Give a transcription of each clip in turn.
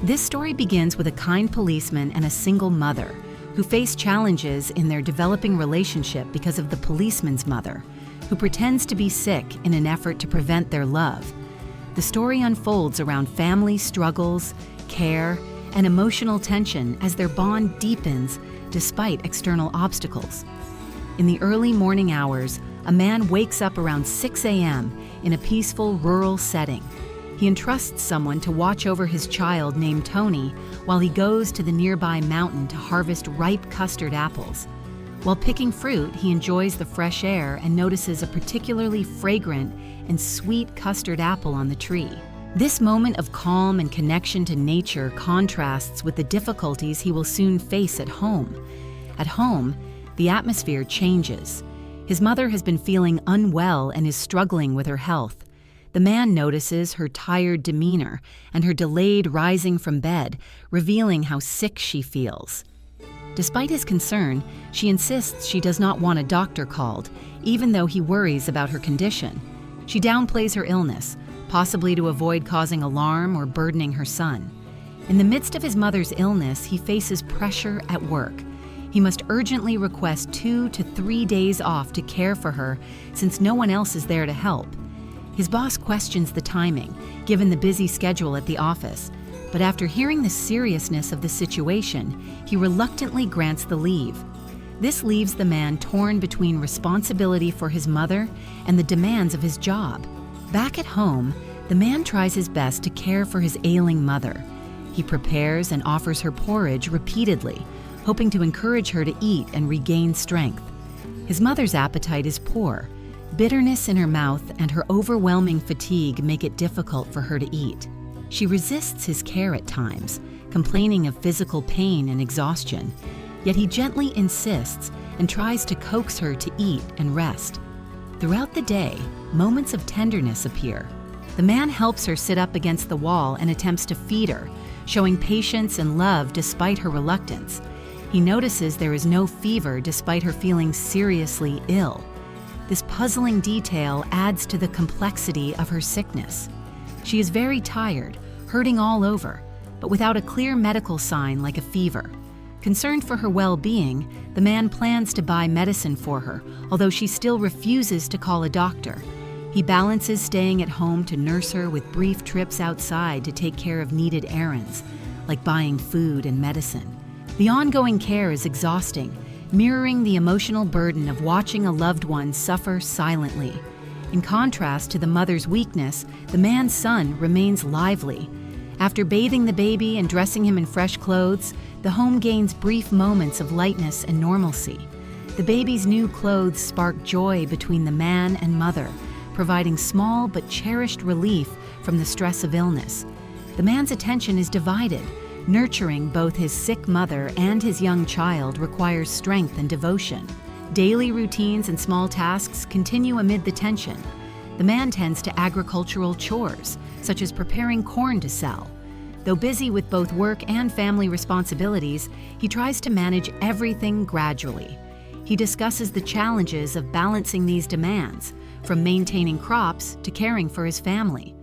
This story begins with a kind policeman and a single mother who face challenges in their developing relationship because of the policeman's mother, who pretends to be sick in an effort to prevent their love. The story unfolds around family struggles, care, and emotional tension as their bond deepens despite external obstacles. In the early morning hours, a man wakes up around 6 a.m. in a peaceful rural setting. He entrusts someone to watch over his child named Tony while he goes to the nearby mountain to harvest ripe custard apples. While picking fruit, he enjoys the fresh air and notices a particularly fragrant and sweet custard apple on the tree. This moment of calm and connection to nature contrasts with the difficulties he will soon face at home. At home, the atmosphere changes. His mother has been feeling unwell and is struggling with her health. The man notices her tired demeanor and her delayed rising from bed, revealing how sick she feels. Despite his concern, she insists she does not want a doctor called, even though he worries about her condition. She downplays her illness, possibly to avoid causing alarm or burdening her son. In the midst of his mother's illness, he faces pressure at work. He must urgently request 2 to 3 days off to care for her since no one else is there to help. His boss questions the timing, given the busy schedule at the office, but after hearing the seriousness of the situation, he reluctantly grants the leave. This leaves the man torn between responsibility for his mother and the demands of his job. Back at home, the man tries his best to care for his ailing mother. He prepares and offers her porridge repeatedly, hoping to encourage her to eat and regain strength. His mother's appetite is poor. Bitterness in her mouth and her overwhelming fatigue make it difficult for her to eat. She resists his care at times, complaining of physical pain and exhaustion, yet he gently insists and tries to coax her to eat and rest. Throughout the day, moments of tenderness appear. The man helps her sit up against the wall and attempts to feed her, showing patience and love despite her reluctance. He notices there is no fever despite her feeling seriously ill. This puzzling detail adds to the complexity of her sickness. She is very tired, hurting all over, but without a clear medical sign like a fever. Concerned for her well-being, the man plans to buy medicine for her, although she still refuses to call a doctor. He balances staying at home to nurse her with brief trips outside to take care of needed errands, like buying food and medicine. The ongoing care is exhausting, mirroring the emotional burden of watching a loved one suffer silently. In contrast to the mother's weakness, the man's son remains lively. After bathing the baby and dressing him in fresh clothes, the home gains brief moments of lightness and normalcy. The baby's new clothes spark joy between the man and mother, providing small but cherished relief from the stress of illness. The man's attention is divided. Nurturing both his sick mother and his young child requires strength and devotion. Daily routines and small tasks continue amid the tension. The man tends to agricultural chores, such as preparing corn to sell. Though busy with both work and family responsibilities, he tries to manage everything gradually. He discusses the challenges of balancing these demands, from maintaining crops to caring for his family.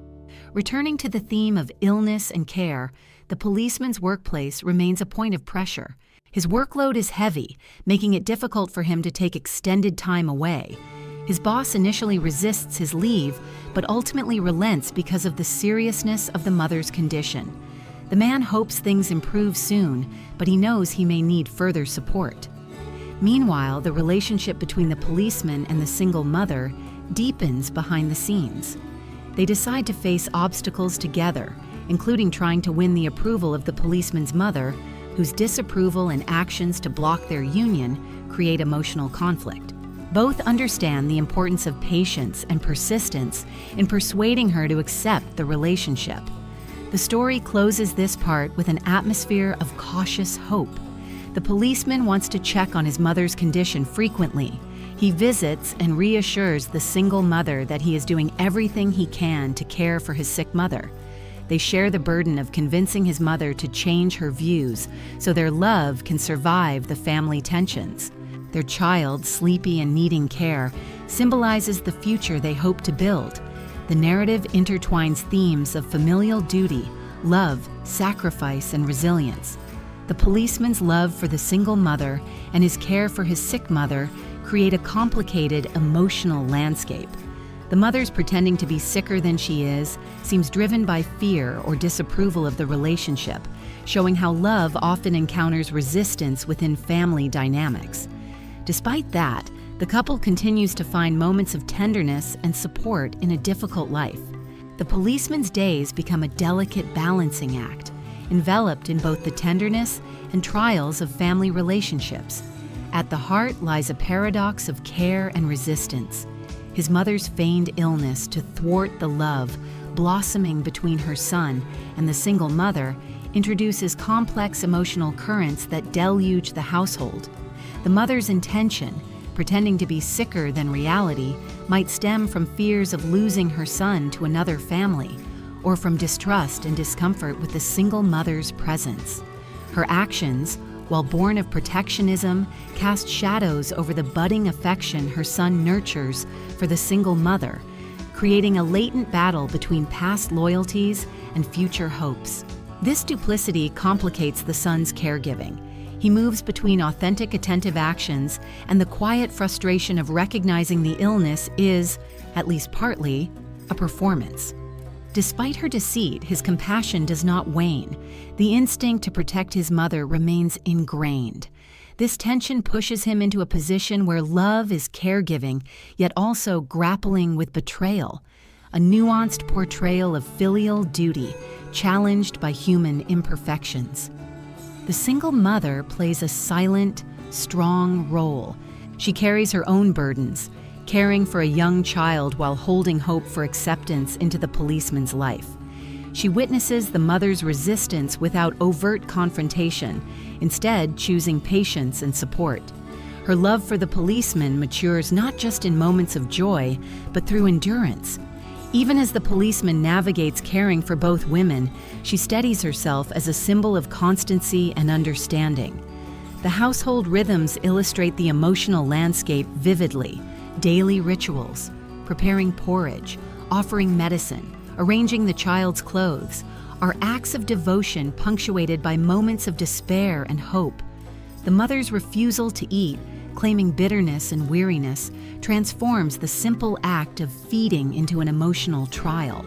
Returning to the theme of illness and care, the policeman's workplace remains a point of pressure. His workload is heavy, making it difficult for him to take extended time away. His boss initially resists his leave, but ultimately relents because of the seriousness of the mother's condition. The man hopes things improve soon, but he knows he may need further support. Meanwhile, the relationship between the policeman and the single mother deepens behind the scenes. They decide to face obstacles together, including trying to win the approval of the policeman's mother, whose disapproval and actions to block their union create emotional conflict. Both understand the importance of patience and persistence in persuading her to accept the relationship. The story closes this part with an atmosphere of cautious hope. The policeman wants to check on his mother's condition frequently. He visits and reassures the single mother that he is doing everything he can to care for his sick mother. They share the burden of convincing his mother to change her views so their love can survive the family tensions. Their child, sleepy and needing care, symbolizes the future they hope to build. The narrative intertwines themes of familial duty, love, sacrifice, and resilience. The policeman's love for the single mother and his care for his sick mother create a complicated emotional landscape. The mother's pretending to be sicker than she is seems driven by fear or disapproval of the relationship, showing how love often encounters resistance within family dynamics. Despite that, the couple continues to find moments of tenderness and support in a difficult life. The policeman's days become a delicate balancing act, enveloped in both the tenderness and trials of family relationships. At the heart lies a paradox of care and resistance. His mother's feigned illness to thwart the love blossoming between her son and the single mother introduces complex emotional currents that deluge the household. The mother's intention, pretending to be sicker than reality, might stem from fears of losing her son to another family, or from distrust and discomfort with the single mother's presence. Her actions, while born of protectionism, cast shadows over the budding affection her son nurtures for the single mother, creating a latent battle between past loyalties and future hopes. This duplicity complicates the son's caregiving. He moves between authentic attentive actions and the quiet frustration of recognizing the illness is, at least partly, a performance. Despite her deceit, his compassion does not wane. The instinct to protect his mother remains ingrained. This tension pushes him into a position where love is caregiving, yet also grappling with betrayal, a nuanced portrayal of filial duty, challenged by human imperfections. The single mother plays a silent, strong role. She carries her own burdens, caring for a young child while holding hope for acceptance into the policeman's life. She witnesses the mother's resistance without overt confrontation, instead choosing patience and support. Her love for the policeman matures not just in moments of joy, but through endurance. Even as the policeman navigates caring for both women, she steadies herself as a symbol of constancy and understanding. The household rhythms illustrate the emotional landscape vividly. Daily rituals, preparing porridge, offering medicine, arranging the child's clothes, are acts of devotion punctuated by moments of despair and hope. The mother's refusal to eat, claiming bitterness and weariness, transforms the simple act of feeding into an emotional trial.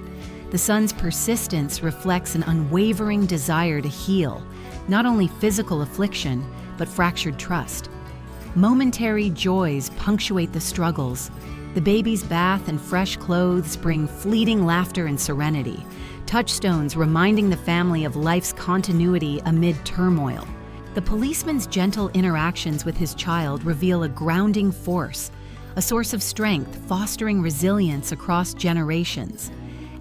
The son's persistence reflects an unwavering desire to heal, not only physical affliction, but fractured trust. Momentary joys punctuate the struggles. The baby's bath and fresh clothes bring fleeting laughter and serenity, touchstones reminding the family of life's continuity amid turmoil. The policeman's gentle interactions with his child reveal a grounding force, a source of strength fostering resilience across generations.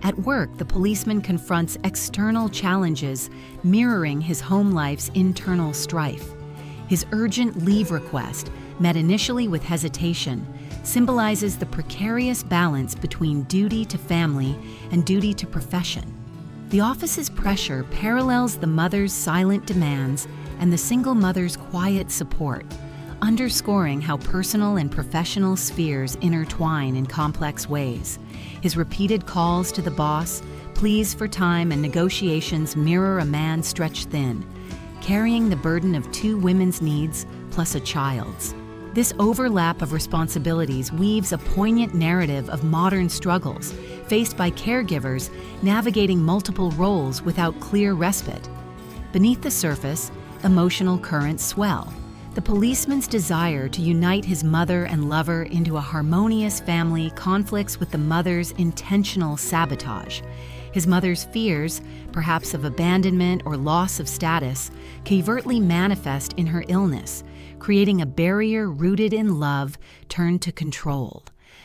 At work, the policeman confronts external challenges mirroring his home life's internal strife. His urgent leave request, met initially with hesitation, symbolizes the precarious balance between duty to family and duty to profession. The office's pressure parallels the mother's silent demands and the single mother's quiet support, underscoring how personal and professional spheres intertwine in complex ways. His repeated calls to the boss, pleas for time, and negotiations mirror a man stretched thin, carrying the burden of two women's needs plus a child's. This overlap of responsibilities weaves a poignant narrative of modern struggles faced by caregivers navigating multiple roles without clear respite. Beneath the surface, emotional currents swell. The policeman's desire to unite his mother and lover into a harmonious family conflicts with the mother's intentional sabotage. His mother's fears, perhaps of abandonment or loss of status, covertly manifest in her illness, creating a barrier rooted in love turned to control.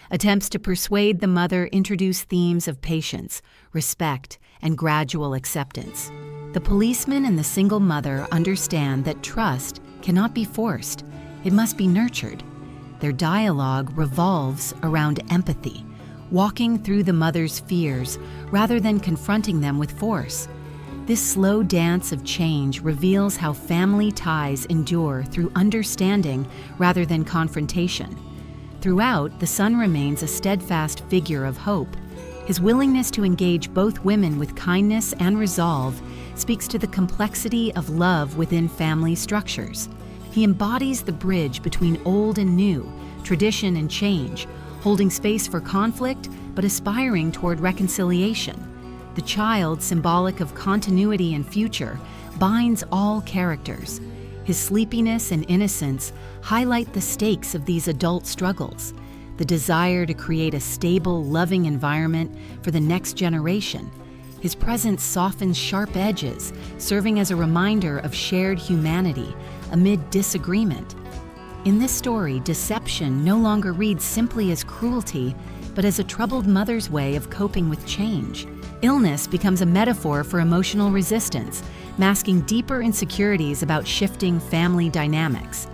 Attempts to persuade the mother introduce themes of patience, respect, and gradual acceptance. The policeman and the single mother understand that trust cannot be forced, it must be nurtured. Their dialogue revolves around empathy, walking through the mother's fears rather than confronting them with force. This slow dance of change reveals how family ties endure through understanding rather than confrontation. Throughout, the son remains a steadfast figure of hope, His willingness to engage both women with kindness and resolve speaks to the complexity of love within family structures. He embodies the bridge between old and new, tradition and change, holding space for conflict but aspiring toward reconciliation. The child, symbolic of continuity and future, binds all characters. His sleepiness and innocence highlight the stakes of these adult struggles, the desire to create a stable, loving environment for the next generation. His presence softens sharp edges, serving as a reminder of shared humanity amid disagreement. In this story, deception no longer reads simply as cruelty, but as a troubled mother's way of coping with change. Illness becomes a metaphor for emotional resistance, masking deeper insecurities about shifting family dynamics.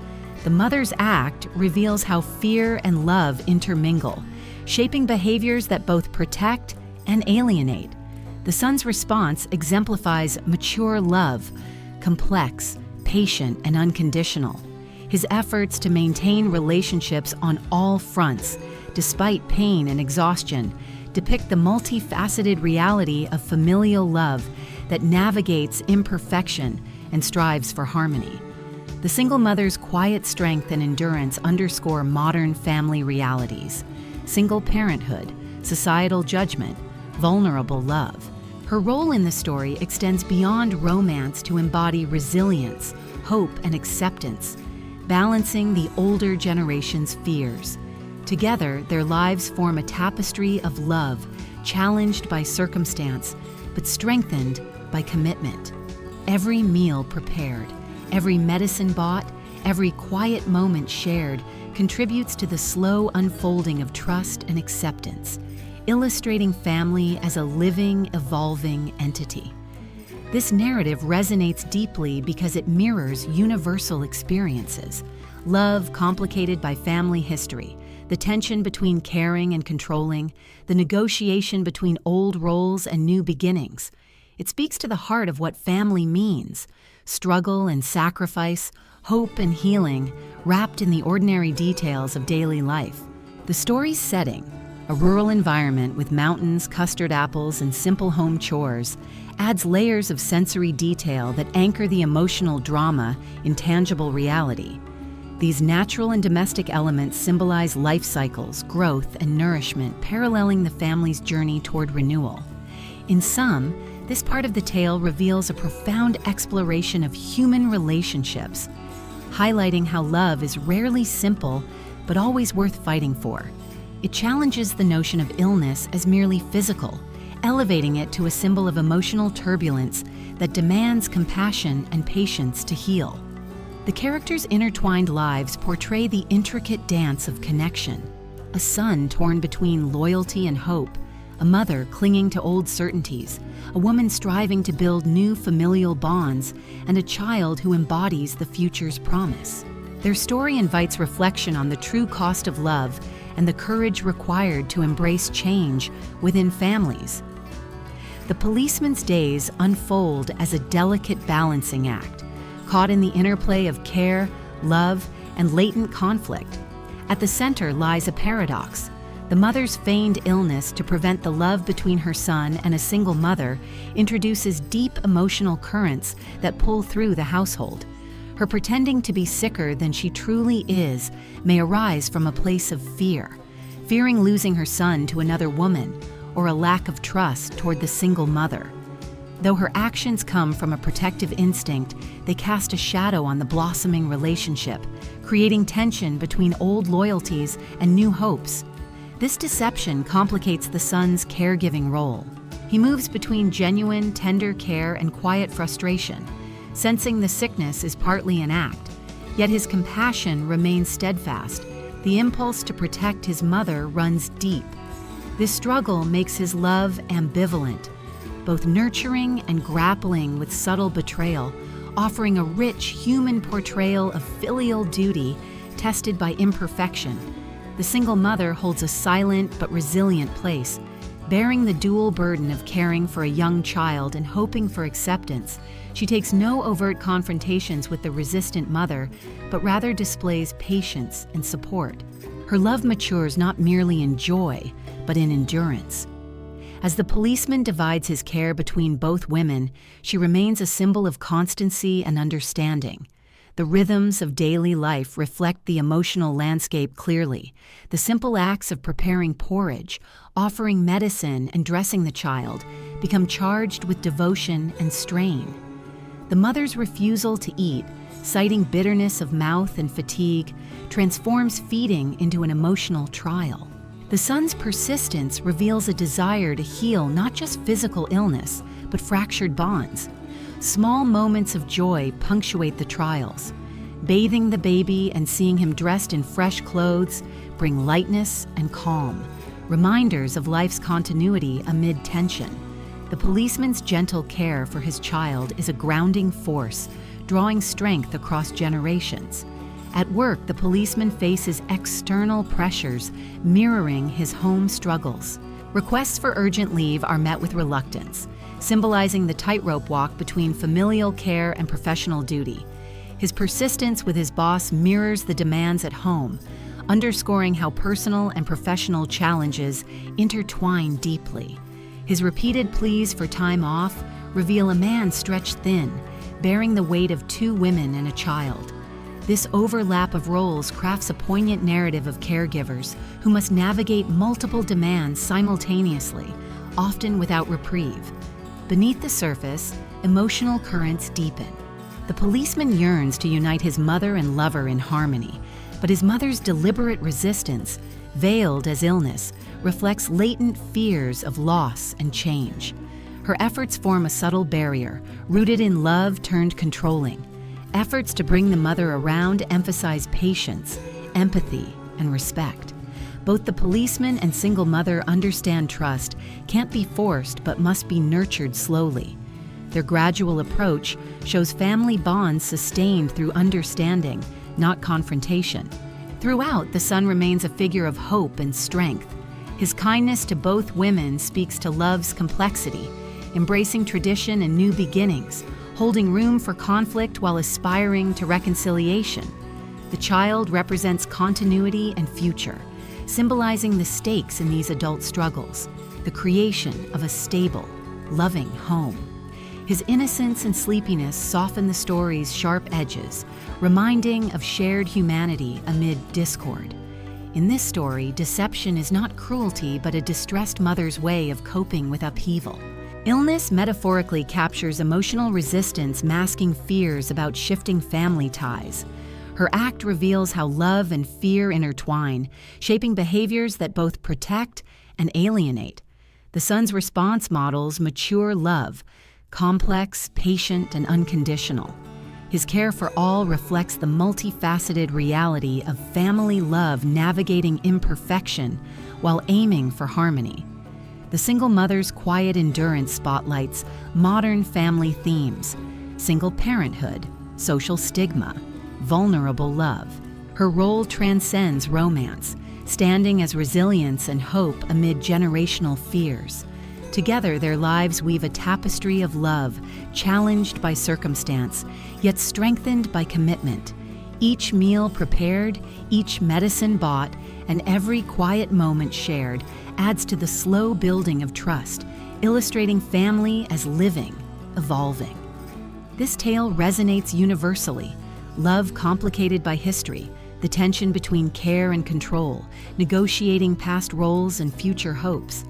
The mother's act reveals how fear and love intermingle, shaping behaviors that both protect and alienate. The son's response exemplifies mature love, complex, patient, and unconditional. His efforts to maintain relationships on all fronts, despite pain and exhaustion, depict the multifaceted reality of familial love that navigates imperfection and strives for harmony. The single mother's quiet strength and endurance underscore modern family realities: single parenthood, societal judgment, vulnerable love. Her role in the story extends beyond romance to embody resilience, hope, and acceptance, balancing the older generation's fears. Together, their lives form a tapestry of love, challenged by circumstance, but strengthened by commitment. Every meal prepared, every medicine bought, every quiet moment shared contributes to the slow unfolding of trust and acceptance, illustrating family as a living, evolving entity. This narrative resonates deeply because it mirrors universal experiences: love complicated by family history, the tension between caring and controlling, the negotiation between old roles and new beginnings. It speaks to the heart of what family means: struggle and sacrifice, hope and healing, wrapped in the ordinary details of daily life. The story's setting, a rural environment with mountains, custard apples, and simple home chores, adds layers of sensory detail that anchor the emotional drama in tangible reality. These natural and domestic elements symbolize life cycles, growth, and nourishment, paralleling the family's journey toward renewal. In sum, this part of the tale reveals a profound exploration of human relationships, highlighting how love is rarely simple, but always worth fighting for. It challenges the notion of illness as merely physical, elevating it to a symbol of emotional turbulence that demands compassion and patience to heal. The characters' intertwined lives portray the intricate dance of connection: a son torn between loyalty and hope, a mother clinging to old certainties, a woman striving to build new familial bonds, and a child who embodies the future's promise. Their story invites reflection on the true cost of love and the courage required to embrace change within families. The policeman's days unfold as a delicate balancing act, caught in the interplay of care, love, and latent conflict. At the center lies a paradox: the mother's feigned illness to prevent the love between her son and a single mother introduces deep emotional currents that pull through the household. Her pretending to be sicker than she truly is may arise from a place of fear, fearing losing her son to another woman, or a lack of trust toward the single mother. Though her actions come from a protective instinct, they cast a shadow on the blossoming relationship, creating tension between old loyalties and new hopes. This deception complicates the son's caregiving role. He moves between genuine, tender care and quiet frustration, sensing the sickness is partly an act, yet his compassion remains steadfast. The impulse to protect his mother runs deep. This struggle makes his love ambivalent, both nurturing and grappling with subtle betrayal, offering a rich human portrayal of filial duty tested by imperfection. The single mother holds a silent but resilient place, bearing the dual burden of caring for a young child and hoping for acceptance. She takes no overt confrontations with the resistant mother, but rather displays patience and support. Her love matures not merely in joy, but in endurance. As the policeman divides his care between both women, she remains a symbol of constancy and understanding. The rhythms of daily life reflect the emotional landscape clearly. The simple acts of preparing porridge, offering medicine, and dressing the child become charged with devotion and strain. The mother's refusal to eat, citing bitterness of mouth and fatigue, transforms feeding into an emotional trial. The son's persistence reveals a desire to heal not just physical illness, but fractured bonds. Small moments of joy punctuate the trials. Bathing the baby and seeing him dressed in fresh clothes bring lightness and calm, reminders of life's continuity amid tension. The policeman's gentle care for his child is a grounding force, drawing strength across generations. At work, the policeman faces external pressures mirroring his home struggles. Requests for urgent leave are met with reluctance, symbolizing the tightrope walk between familial care and professional duty. His persistence with his boss mirrors the demands at home, underscoring how personal and professional challenges intertwine deeply. His repeated pleas for time off reveal a man stretched thin, bearing the weight of 2 women and a child. This overlap of roles crafts a poignant narrative of caregivers who must navigate multiple demands simultaneously, often without reprieve. Beneath the surface, emotional currents deepen. The policeman yearns to unite his mother and lover in harmony, but his mother's deliberate resistance, veiled as illness, reflects latent fears of loss and change. Her efforts form a subtle barrier, rooted in love turned controlling. Efforts to bring the mother around emphasize patience, empathy, and respect. Both the policeman and single mother understand trust can't be forced but must be nurtured slowly. Their gradual approach shows family bonds sustained through understanding, not confrontation. Throughout, the son remains a figure of hope and strength. His kindness to both women speaks to love's complexity, embracing tradition and new beginnings, holding room for conflict while aspiring to reconciliation. The child represents continuity and future, symbolizing the stakes in these adult struggles, the creation of a stable, loving home. His innocence and sleepiness soften the story's sharp edges, reminding of shared humanity amid discord. In this story, deception is not cruelty but a distressed mother's way of coping with upheaval. Illness metaphorically captures emotional resistance masking fears about shifting family ties. Her act reveals how love and fear intertwine, shaping behaviors that both protect and alienate. The son's response models mature love, complex, patient, and unconditional. His care for all reflects the multifaceted reality of family love navigating imperfection while aiming for harmony. The single mother's quiet endurance spotlights modern family themes: single parenthood, social stigma, vulnerable love. Her role transcends romance, standing as resilience and hope amid generational fears. Together, their lives weave a tapestry of love, challenged by circumstance, yet strengthened by commitment. Each meal prepared, each medicine bought, and every quiet moment shared adds to the slow building of trust, illustrating family as living, evolving. This tale resonates universally. Love complicated by history, the tension between care and control, negotiating past roles and future hopes.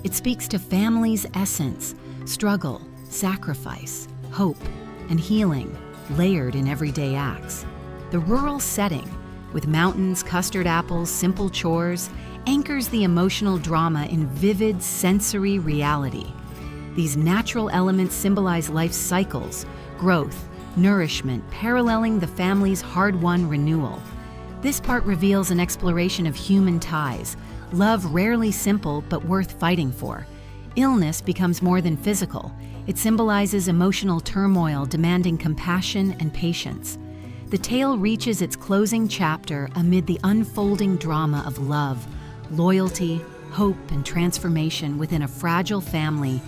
It speaks to family's essence: struggle, sacrifice, hope, and healing, layered in everyday acts. The rural setting, with mountains, custard apples, simple chores, anchors the emotional drama in vivid sensory reality. These natural elements symbolize life's cycles, growth, nourishment, paralleling the family's hard-won renewal. This part reveals an exploration of human ties, love rarely simple but worth fighting for. Illness becomes more than physical. It symbolizes emotional turmoil demanding compassion and patience. The tale reaches its closing chapter amid the unfolding drama of love, loyalty, hope, and transformation within a fragile family,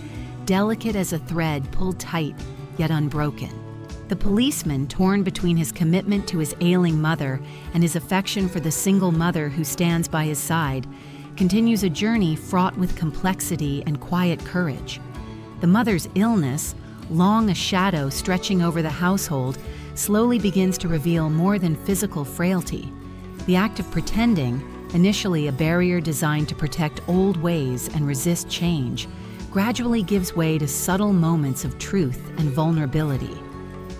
delicate as a thread pulled tight yet unbroken. The policeman, torn between his commitment to his ailing mother and his affection for the single mother who stands by his side, continues a journey fraught with complexity and quiet courage. The mother's illness, long a shadow stretching over the household, slowly begins to reveal more than physical frailty. The act of pretending, initially a barrier designed to protect old ways and resist change, gradually gives way to subtle moments of truth and vulnerability.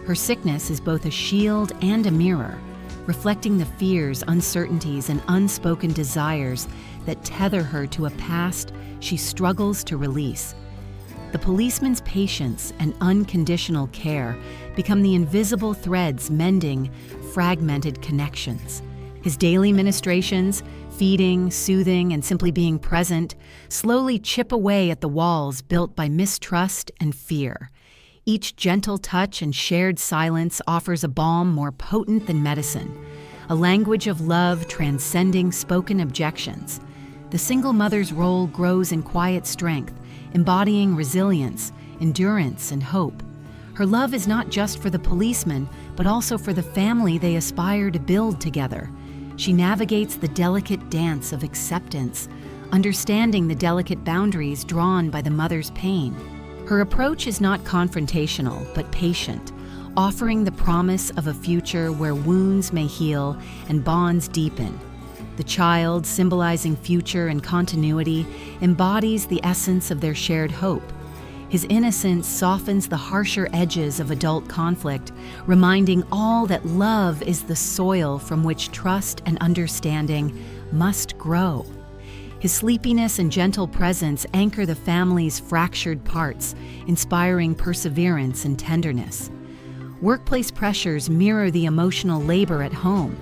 Her sickness is both a shield and a mirror, reflecting the fears, uncertainties, and unspoken desires that tether her to a past she struggles to release. The policeman's patience and unconditional care become the invisible threads mending fragmented connections. His daily ministrations, feeding, soothing, and simply being present, slowly chip away at the walls built by mistrust and fear. Each gentle touch and shared silence offers a balm more potent than medicine, a language of love transcending spoken objections. The single mother's role grows in quiet strength, embodying resilience, endurance, and hope. Her love is not just for the policeman, but also for the family they aspire to build together. She navigates the delicate dance of acceptance, understanding the delicate boundaries drawn by the mother's pain. Her approach is not confrontational, but patient, offering the promise of a future where wounds may heal and bonds deepen. The child, symbolizing future and continuity, embodies the essence of their shared hope. His innocence softens the harsher edges of adult conflict, reminding all that love is the soil from which trust and understanding must grow. His sleepiness and gentle presence anchor the family's fractured parts, inspiring perseverance and tenderness. Workplace pressures mirror the emotional labor at home.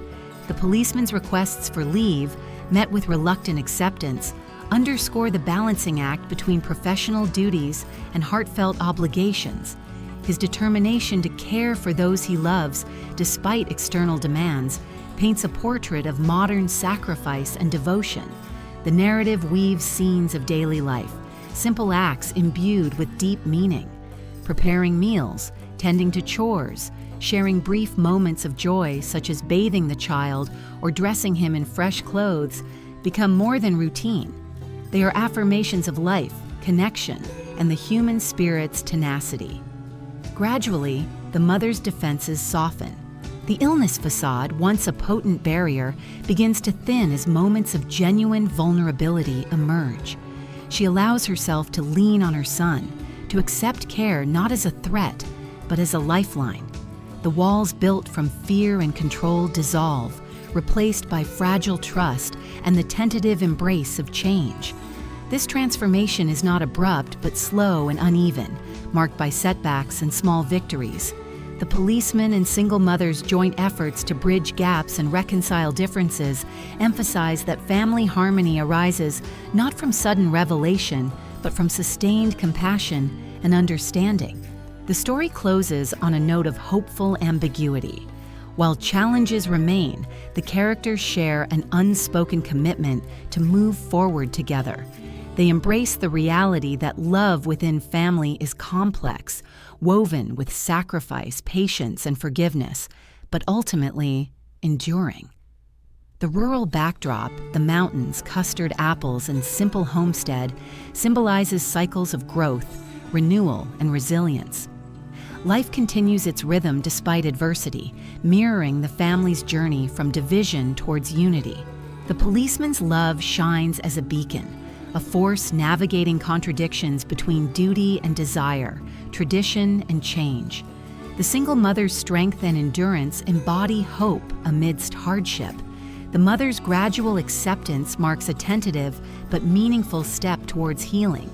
The policeman's requests for leave, met with reluctant acceptance, underscore the balancing act between professional duties and heartfelt obligations. His determination to care for those he loves, despite external demands, paints a portrait of modern sacrifice and devotion. The narrative weaves scenes of daily life, simple acts imbued with deep meaning. Preparing meals, tending to chores, sharing brief moments of joy such as bathing the child or dressing him in fresh clothes become more than routine. They are affirmations of life, connection, and the human spirit's tenacity. Gradually, the mother's defenses soften. The illness facade, once a potent barrier, begins to thin as moments of genuine vulnerability emerge. She allows herself to lean on her son, to accept care not as a threat, but as a lifeline. The walls built from fear and control dissolve, replaced by fragile trust and the tentative embrace of change. This transformation is not abrupt but slow and uneven, marked by setbacks and small victories. The policeman and single mother's joint efforts to bridge gaps and reconcile differences emphasize that family harmony arises not from sudden revelation, but from sustained compassion and understanding. The story closes on a note of hopeful ambiguity. While challenges remain, the characters share an unspoken commitment to move forward together. They embrace the reality that love within family is complex, woven with sacrifice, patience, and forgiveness, but ultimately enduring. The rural backdrop, the mountains, custard apples, and simple homestead, symbolizes cycles of growth, renewal, and resilience. Life continues its rhythm despite adversity, mirroring the family's journey from division towards unity. The policeman's love shines as a beacon, a force navigating contradictions between duty and desire, tradition and change. The single mother's strength and endurance embody hope amidst hardship. The mother's gradual acceptance marks a tentative but meaningful step towards healing.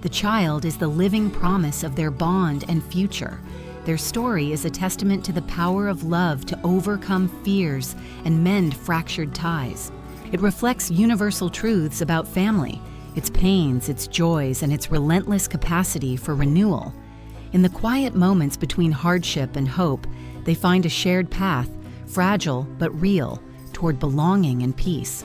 The child is the living promise of their bond and future. Their story is a testament to the power of love to overcome fears and mend fractured ties. It reflects universal truths about family, its pains, its joys, and its relentless capacity for renewal. In the quiet moments between hardship and hope, they find a shared path, fragile but real, toward belonging and peace.